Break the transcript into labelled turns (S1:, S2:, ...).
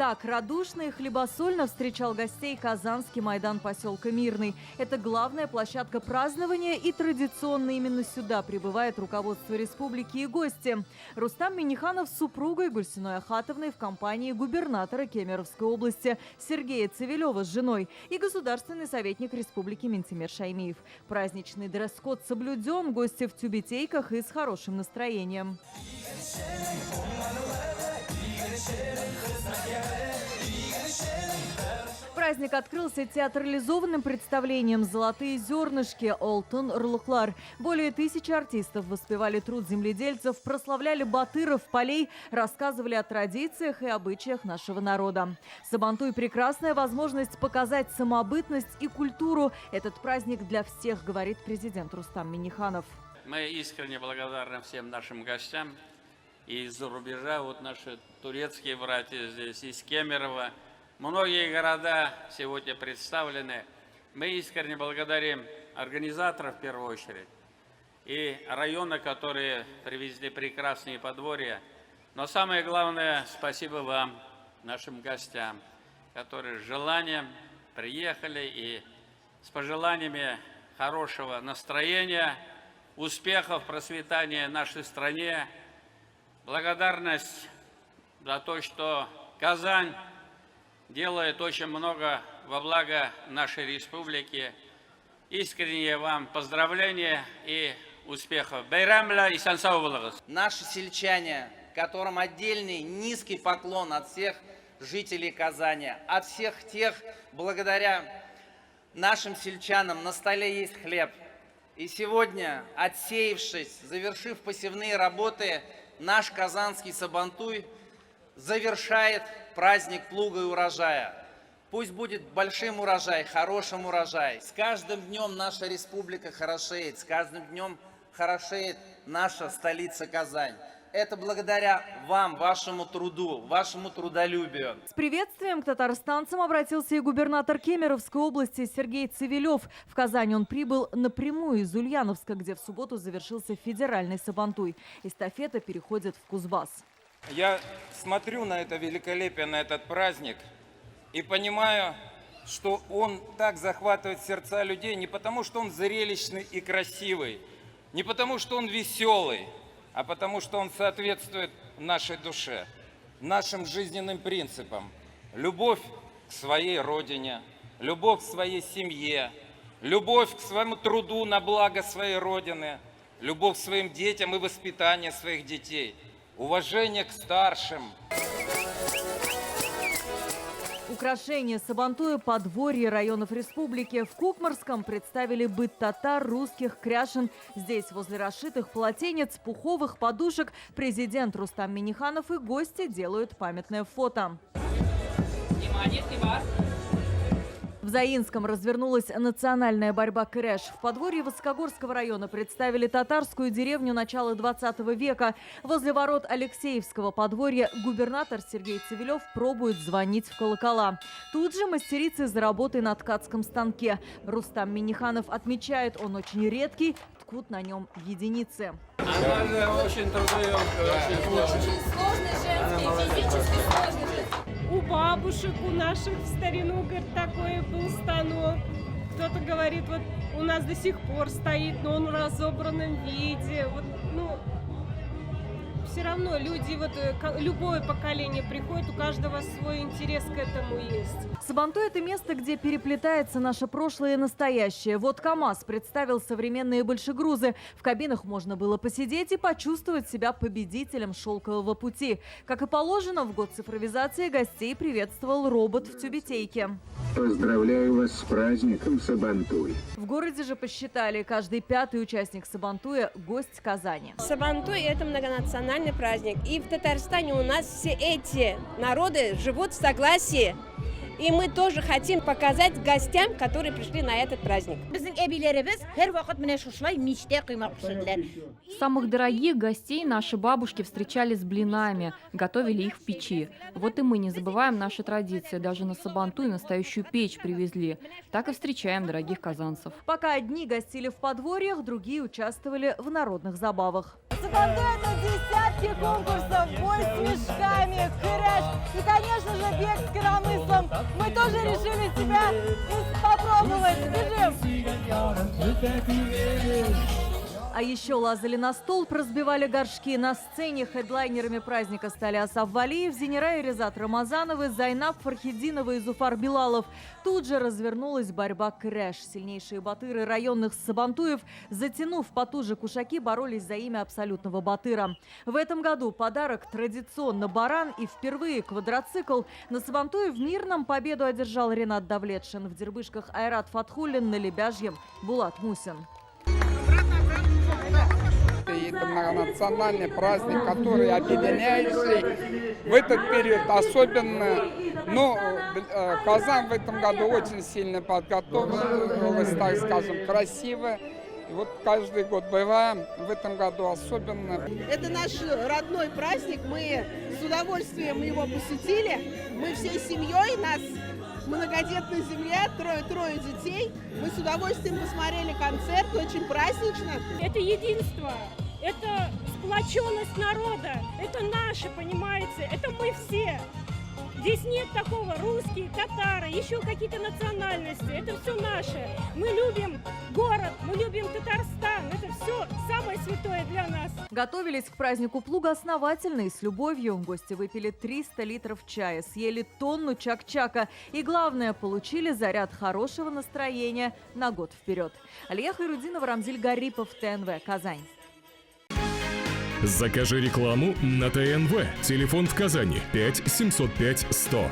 S1: Так радушно и хлебосольно встречал гостей Казанский майдан поселка Мирный. Это главная площадка празднования, и традиционно именно сюда прибывает руководство республики и гости. Рустам Минниханов с супругой Гульсиной Ахатовной в компании губернатора Кемеровской области Сергея Цивилева с женой и государственный советник республики Ментимер Шаймиев. Праздничный дресс-код соблюден, гости в тюбетейках и с хорошим настроением. Праздник открылся театрализованным представлением «Золотые зернышки» Олтун Урлуклар. Более 1000 артистов воспевали труд земледельцев, прославляли батыров полей, рассказывали о традициях и обычаях нашего народа. Сабантуй – прекрасная возможность показать самобытность и культуру. Этот праздник для всех, говорит президент Рустам Минниханов.
S2: Мы искренне благодарны всем нашим гостям из-за рубежа. Вот наши турецкие братья здесь, из Кемерово. Многие города сегодня представлены. Мы искренне благодарим организаторов в первую очередь и районы, которые привезли прекрасные подворья. Но самое главное, спасибо вам, нашим гостям, которые с желанием приехали и с пожеланиями хорошего настроения, успехов, процветания нашей стране. Благодарность за то, что Казань делает очень много во благо нашей республики. Искреннее вам поздравления и успехов. Байрамля и сансаубалагас.
S3: Наши сельчане, которым отдельный низкий поклон от всех жителей Казани, от всех тех, благодаря нашим сельчанам на столе есть хлеб. И сегодня, отсеявшись, завершив посевные работы, наш казанский Сабантуй завершает праздник плуга и урожая. Пусть будет большим урожай, хорошим урожай. С каждым днем наша республика хорошеет, с каждым днем хорошеет наша столица Казань. Это благодаря вам, вашему труду, вашему трудолюбию.
S1: С приветствием к татарстанцам обратился и губернатор Кемеровской области Сергей Цивилев. В Казань он прибыл напрямую из Ульяновска, где в субботу завершился федеральный Сабантуй. Эстафета переходит в Кузбасс.
S4: Я смотрю на это великолепие, на этот праздник и понимаю, что он так захватывает сердца людей не потому, что он зрелищный и красивый, не потому, что он веселый, а потому, что он соответствует нашей душе, нашим жизненным принципам. Любовь к своей родине, любовь к своей семье, любовь к своему труду на благо своей родины, любовь к своим детям и воспитание своих детей. Уважение к старшим.
S1: Украшения Сабантуя подворья районов республики. В Кукмарском представили быт татар, русских, кряшен. Здесь, возле расшитых полотенец, пуховых подушек, президент Рустам Минниханов и гости делают памятное фото.
S5: Внимание, снимать.
S1: В Заинском развернулась национальная борьба крэш. В подворье Высокогорского района представили татарскую деревню начала 20 века. Возле ворот Алексеевского подворья губернатор Сергей Цивилев пробует звонить в колокола. Тут же мастерицы за работой на ткацком станке. Рустам Минниханов отмечает, он очень редкий, ткут на нем единицы.
S2: Она же очень трудоемкая,
S5: Очень сложный женский, физически сложный.
S6: У бабушек, у наших в старину, говорит, такой был станок. Кто-то говорит, вот у нас до сих пор стоит, но он в разобранном виде. Вот, ну, все равно люди, вот любое поколение приходит, у каждого свой интерес к этому есть.
S1: Сабантуй – это место, где переплетается наше прошлое и настоящее. Вот КамАЗ представил современные большегрузы. В кабинах можно было посидеть и почувствовать себя победителем шелкового пути. Как и положено, в год цифровизации гостей приветствовал робот в тюбетейке.
S7: Поздравляю вас с праздником Сабантуй.
S1: В городе же посчитали, каждый 5-й участник Сабантуя – гость Казани.
S8: Сабантуй – это многонациональный праздник. И в Татарстане у нас все эти народы живут в согласии. И мы тоже хотим показать гостям, которые пришли на этот праздник.
S9: Самых дорогих гостей наши бабушки встречали с блинами, готовили их в печи. Вот и мы не забываем наши традиции, даже на Сабантуй настоящую печь привезли. Так и встречаем дорогих казанцев.
S1: Пока одни гостили в подворьях, другие участвовали в народных забавах.
S10: Сабантуй — это десятки конкурсов, бой с мешками, крэш и, конечно же, бег с коромыслом. Мы тоже решили себя попробовать. Бежим!
S1: А еще лазали на стол, разбивали горшки. На сцене хедлайнерами праздника стали Асаф Валиев, Зинера и Резат Рамазановы, Зайнаб Фархиддинова и Зуфар Билалов. Тут же развернулась борьба крэш. Сильнейшие батыры районных сабантуев, затянув потуже кушаки, боролись за имя абсолютного батыра. В этом году подарок традиционно баран и впервые квадроцикл. На Сабантуе в Мирном победу одержал Ренат Давлетшин. В Дербышках Айрат Фатхуллин, на Лебяжьем Булат Мусин.
S11: Это многонациональный праздник, который объединяющий в этот период особенно. Но Казань в этом году очень сильно подготовилась, так скажем, красиво. И вот каждый год бываем, в этом году особенно.
S12: Это наш родной праздник, мы с удовольствием его посетили. Мы всей семьей, нас многодетная семья, трое детей. Мы с удовольствием посмотрели концерт, очень празднично.
S6: Это единство, это сплоченность народа, это наше, понимаете, это мы все. Здесь нет такого русские, татары, еще какие-то национальности, это все наше. Мы любим город, мы любим Татарстан, это все самое святое для нас.
S1: Готовились к празднику Плуга основательно и с любовью. Гости выпили 300 литров чая, съели тонну чак-чака и, главное, получили заряд хорошего настроения на год вперед. Алия Хайрудинова, Рамзиль Гарипов, ТНВ, Казань.
S13: Закажи рекламу на ТНВ. Телефон в Казани 5 705 100.